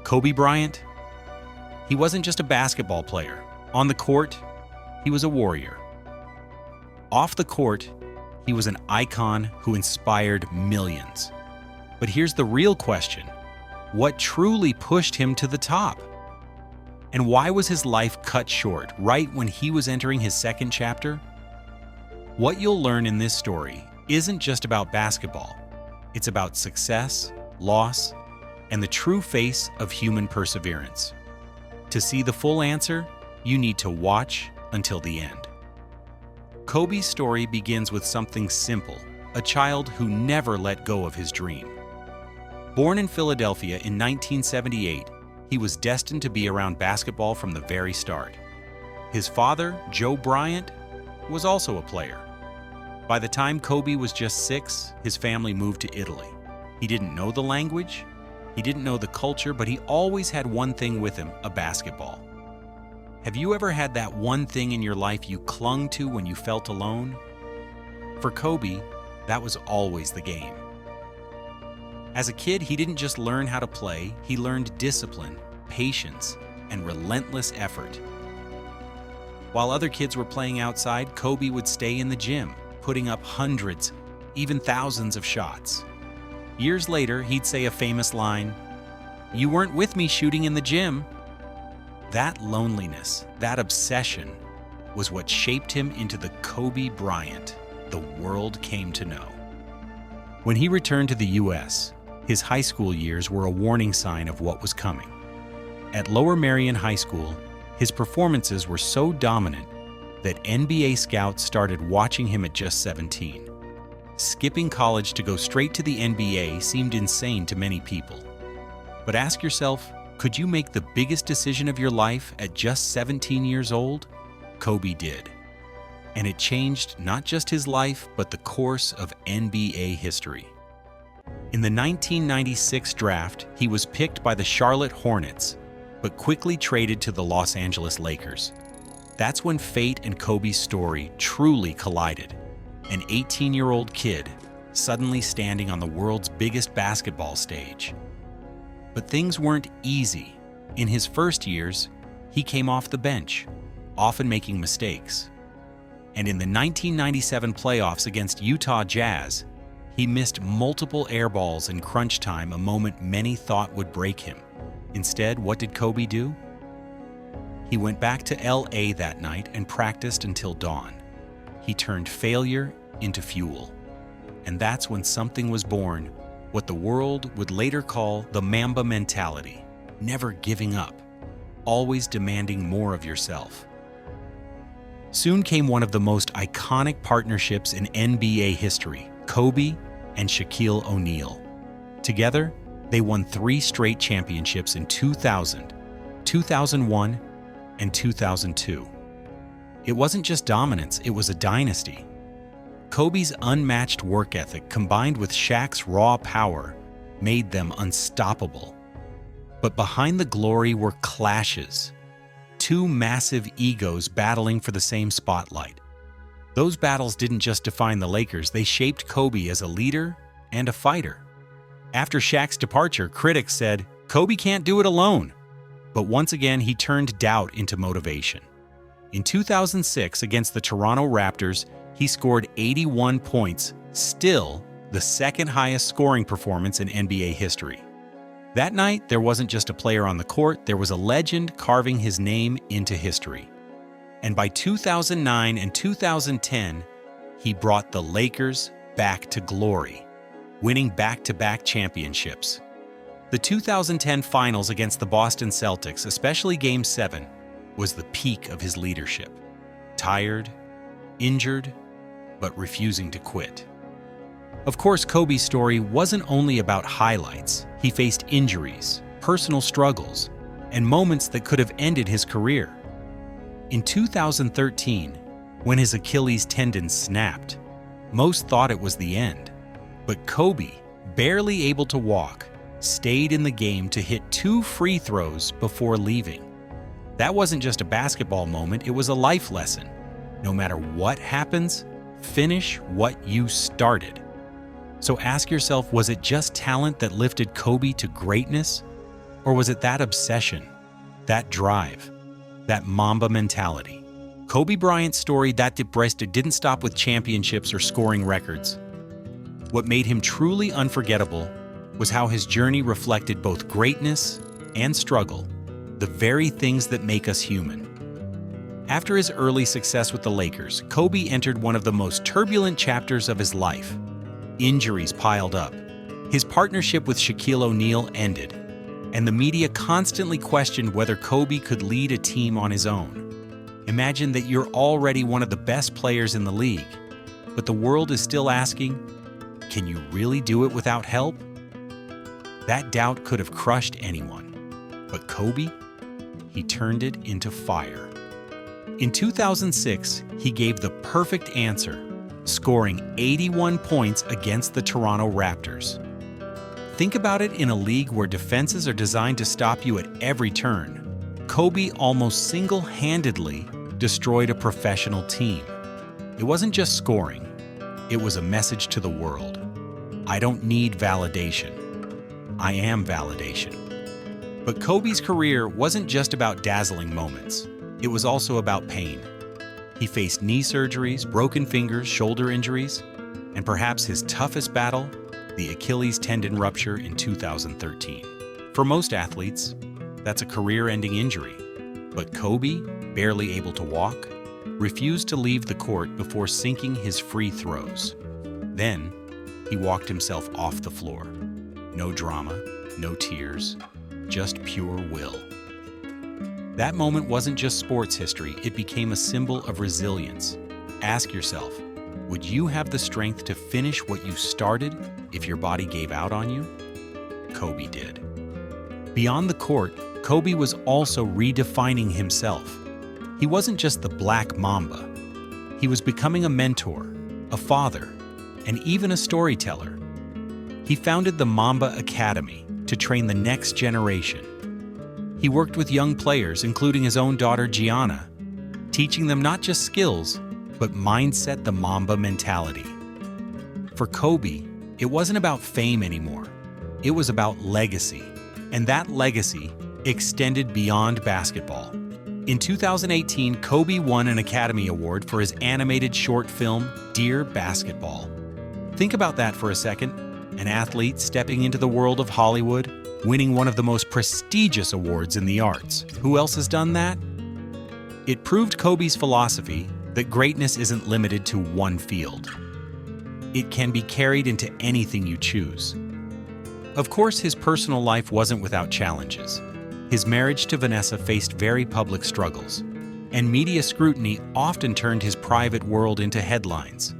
Kobe Bryant? He wasn't just a basketball player. On the court, he was a warrior. Off the court, he was an icon who inspired millions. But here's the real question. What truly pushed him to the top? And why was his life cut short right when he was entering his second chapter? What you'll learn in this story isn't just about basketball. It's about success, loss, and the true face of human perseverance. To see the full answer, you need to watch until the end. Kobe's story begins with something simple, a child who never let go of his dream. Born in Philadelphia in 1978, he was destined to be around basketball from the very start. His father, Joe Bryant, was also a player. By the time Kobe was just 6, his family moved to Italy. He didn't know the language, he didn't know the culture, but he always had one thing with him, a basketball. Have you ever had that one thing in your life you clung to when you felt alone? For Kobe, that was always the game. As a kid, he didn't just learn how to play, he learned discipline, patience, and relentless effort. While other kids were playing outside, Kobe would stay in the gym, putting up hundreds, even thousands of shots. Years later, he'd say a famous line, "You weren't with me shooting in the gym." That loneliness, that obsession, was what shaped him into the Kobe Bryant the world came to know. When he returned to the U.S., his high school years were a warning sign of what was coming. At Lower Merion High School, his performances were so dominant that NBA scouts started watching him at just 17. Skipping college to go straight to the NBA seemed insane to many people. But ask yourself, could you make the biggest decision of your life at just 17 years old? Kobe did. And it changed not just his life, but the course of NBA history. In the 1996 draft, he was picked by the Charlotte Hornets, but quickly traded to the Los Angeles Lakers. That's when fate and Kobe's story truly collided. An 18-year-old kid suddenly standing on the world's biggest basketball stage. But things weren't easy. In his first years, he came off the bench, often making mistakes. And in the 1997 playoffs against Utah Jazz, he missed multiple air balls in crunch time, a moment many thought would break him. Instead, what did Kobe do? He went back to LA that night and practiced until dawn. He turned failure into fuel. And that's when something was born, what the world would later call the Mamba Mentality, never giving up, always demanding more of yourself. Soon came one of the most iconic partnerships in NBA history, Kobe and Shaquille O'Neal. Together, they won 3 straight championships in 2000, 2001, and 2002. It wasn't just dominance, it was a dynasty. Kobe's unmatched work ethic combined with Shaq's raw power made them unstoppable. But behind the glory were clashes. 2 massive egos battling for the same spotlight. Those battles didn't just define the Lakers, they shaped Kobe as a leader and a fighter. After Shaq's departure, critics said, "Kobe can't do it alone." But once again, he turned doubt into motivation. In 2006, against the Toronto Raptors, he scored 81 points, still the second highest scoring performance in NBA history. That night, there wasn't just a player on the court, there was a legend carving his name into history. And by 2009 and 2010, he brought the Lakers back to glory, winning back-to-back championships. The 2010 finals against the Boston Celtics, especially Game 7, was the peak of his leadership. Tired, injured, but refusing to quit. Of course, Kobe's story wasn't only about highlights. He faced injuries, personal struggles, and moments that could have ended his career. In 2013, when his Achilles tendon snapped, most thought it was the end. But Kobe, barely able to walk, stayed in the game to hit 2 free throws before leaving. That wasn't just a basketball moment, it was a life lesson. No matter what happens, finish what you started. So ask yourself, was it just talent that lifted Kobe to greatness? Or was it that obsession, that drive, that Mamba mentality? Kobe Bryant's story didn't stop with championships or scoring records. What made him truly unforgettable was how his journey reflected both greatness and struggle, the very things that make us human. After his early success with the Lakers, Kobe entered one of the most turbulent chapters of his life. Injuries piled up. His partnership with Shaquille O'Neal ended, and the media constantly questioned whether Kobe could lead a team on his own. Imagine that you're already one of the best players in the league, but the world is still asking, can you really do it without help? That doubt could have crushed anyone. But Kobe, he turned it into fire. In 2006, he gave the perfect answer, scoring 81 points against the Toronto Raptors. Think about it in a league where defenses are designed to stop you at every turn. Kobe almost single-handedly destroyed a professional team. It wasn't just scoring, it was a message to the world. I don't need validation. I am validation. But Kobe's career wasn't just about dazzling moments. It was also about pain. He faced knee surgeries, broken fingers, shoulder injuries, and perhaps his toughest battle, the Achilles tendon rupture in 2013. For most athletes, that's a career-ending injury. But Kobe, barely able to walk, refused to leave the court before sinking his free throws. Then, he walked himself off the floor. No drama, no tears, just pure will. That moment wasn't just sports history, it became a symbol of resilience. Ask yourself, would you have the strength to finish what you started if your body gave out on you? Kobe did. Beyond the court, Kobe was also redefining himself. He wasn't just the Black Mamba. He was becoming a mentor, a father, and even a storyteller. He founded the Mamba Academy to train the next generation. He worked with young players, including his own daughter Gianna, teaching them not just skills, but mindset, the Mamba mentality. For Kobe, it wasn't about fame anymore. It was about legacy, and that legacy extended beyond basketball. In 2018, Kobe won an Academy Award for his animated short film, Dear Basketball. Think about that for a second. An athlete stepping into the world of Hollywood, winning one of the most prestigious awards in the arts. Who else has done that? It proved Kobe's philosophy that greatness isn't limited to one field. It can be carried into anything you choose. Of course, his personal life wasn't without challenges. His marriage to Vanessa faced very public struggles, and media scrutiny often turned his private world into headlines.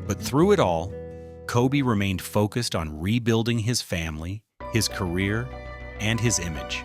But through it all, Kobe remained focused on rebuilding his family, his career, and his image.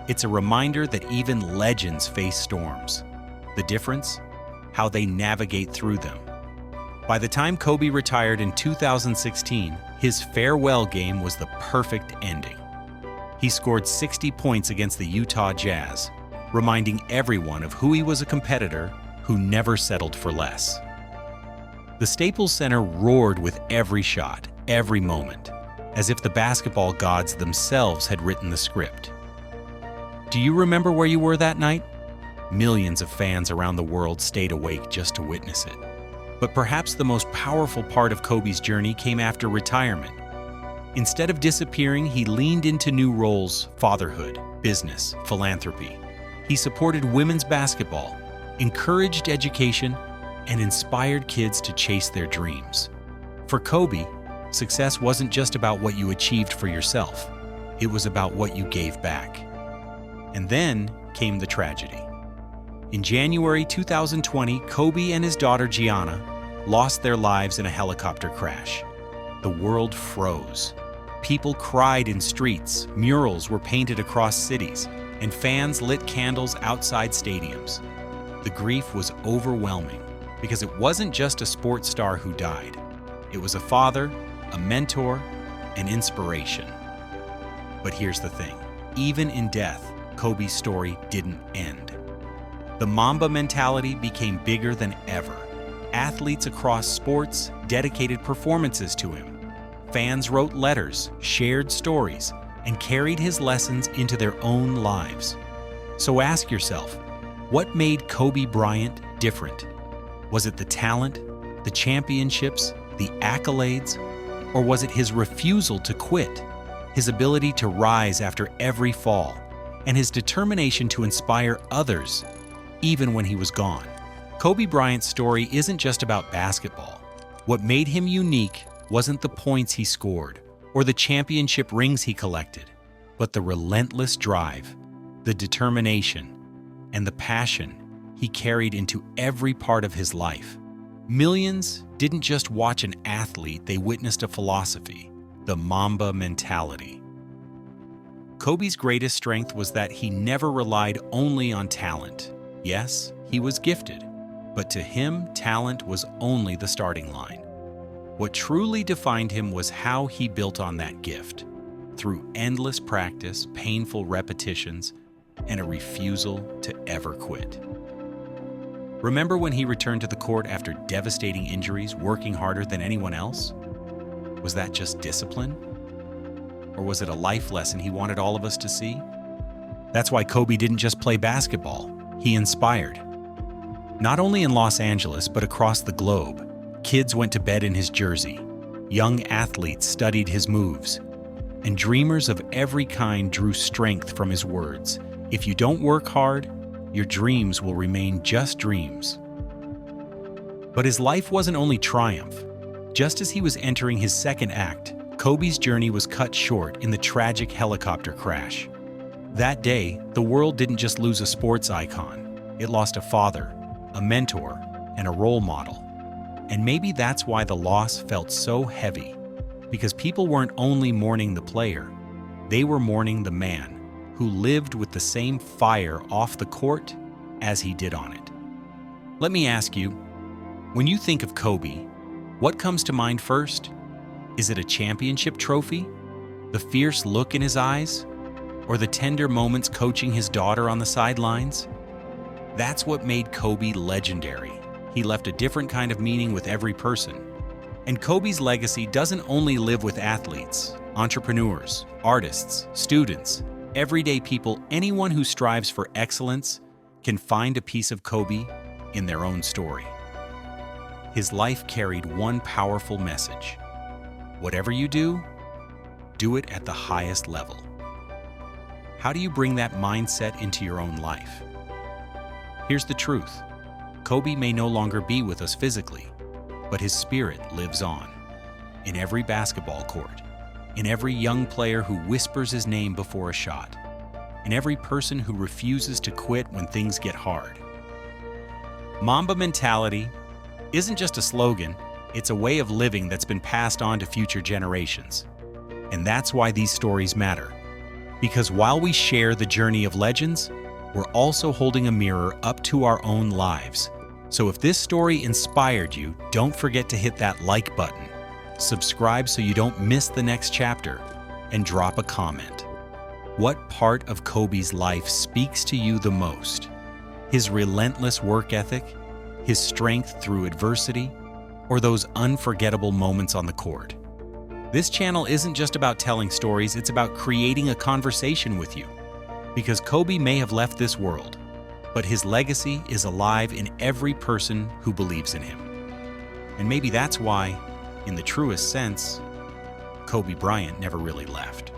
It's a reminder that even legends face storms. The difference? How they navigate through them. By the time Kobe retired in 2016, his farewell game was the perfect ending. He scored 60 points against the Utah Jazz, reminding everyone of who he was, a competitor who never settled for less. The Staples Center roared with every shot, every moment, as if the basketball gods themselves had written the script. Do you remember where you were that night? Millions of fans around the world stayed awake just to witness it. But perhaps the most powerful part of Kobe's journey came after retirement. Instead of disappearing, he leaned into new roles: fatherhood, business, philanthropy. He supported women's basketball, encouraged education, and inspired kids to chase their dreams. For Kobe, success wasn't just about what you achieved for yourself. It was about what you gave back. And then came the tragedy. In January 2020, Kobe and his daughter Gianna lost their lives in a helicopter crash. The world froze. People cried in streets, murals were painted across cities, and fans lit candles outside stadiums. The grief was overwhelming because it wasn't just a sports star who died. It was a father, a mentor, an inspiration. But here's the thing. Even in death, Kobe's story didn't end. The Mamba mentality became bigger than ever. Athletes across sports dedicated performances to him. Fans wrote letters, shared stories, and carried his lessons into their own lives. So ask yourself, what made Kobe Bryant different? Was it the talent, the championships, the accolades, or was it his refusal to quit, his ability to rise after every fall, and his determination to inspire others even when he was gone? Kobe Bryant's story isn't just about basketball. What made him unique wasn't the points he scored or the championship rings he collected, but the relentless drive, the determination, and the passion he carried into every part of his life. Millions didn't just watch an athlete, they witnessed a philosophy, the Mamba Mentality. Kobe's greatest strength was that he never relied only on talent. Yes, he was gifted, but to him, talent was only the starting line. What truly defined him was how he built on that gift, through endless practice, painful repetitions, and a refusal to ever quit. Remember when he returned to the court after devastating injuries, working harder than anyone else? Was that just discipline? Or was it a life lesson he wanted all of us to see? That's why Kobe didn't just play basketball, he inspired. Not only in Los Angeles, but across the globe, kids went to bed in his jersey, young athletes studied his moves, and dreamers of every kind drew strength from his words. If you don't work hard, your dreams will remain just dreams. But his life wasn't only triumph. Just as he was entering his second act, Kobe's journey was cut short in the tragic helicopter crash. That day, the world didn't just lose a sports icon. It lost a father, a mentor, and a role model. And maybe that's why the loss felt so heavy, because people weren't only mourning the player, they were mourning the man who lived with the same fire off the court as he did on it. Let me ask you, when you think of Kobe, what comes to mind first? Is it a championship trophy, the fierce look in his eyes, or the tender moments coaching his daughter on the sidelines? That's what made Kobe legendary. He left a different kind of meaning with every person. And Kobe's legacy doesn't only live with athletes, entrepreneurs, artists, students, everyday people. Anyone who strives for excellence can find a piece of Kobe in their own story. His life carried one powerful message. Whatever you do it at the highest level. How do you bring that mindset into your own life? Here's the truth. Kobe may no longer be with us physically, but his spirit lives on. In every basketball court, in every young player who whispers his name before a shot, in every person who refuses to quit when things get hard. Mamba Mentality isn't just a slogan, it's a way of living that's been passed on to future generations. And that's why these stories matter. Because while we share the journey of legends, we're also holding a mirror up to our own lives. So if this story inspired you, don't forget to hit that like button, subscribe so you don't miss the next chapter, and drop a comment. What part of Kobe's life speaks to you the most? His relentless work ethic, his strength through adversity, or those unforgettable moments on the court? This channel isn't just about telling stories, it's about creating a conversation with you. Because Kobe may have left this world, but his legacy is alive in every person who believes in him. And maybe that's why, in the truest sense, Kobe Bryant never really left.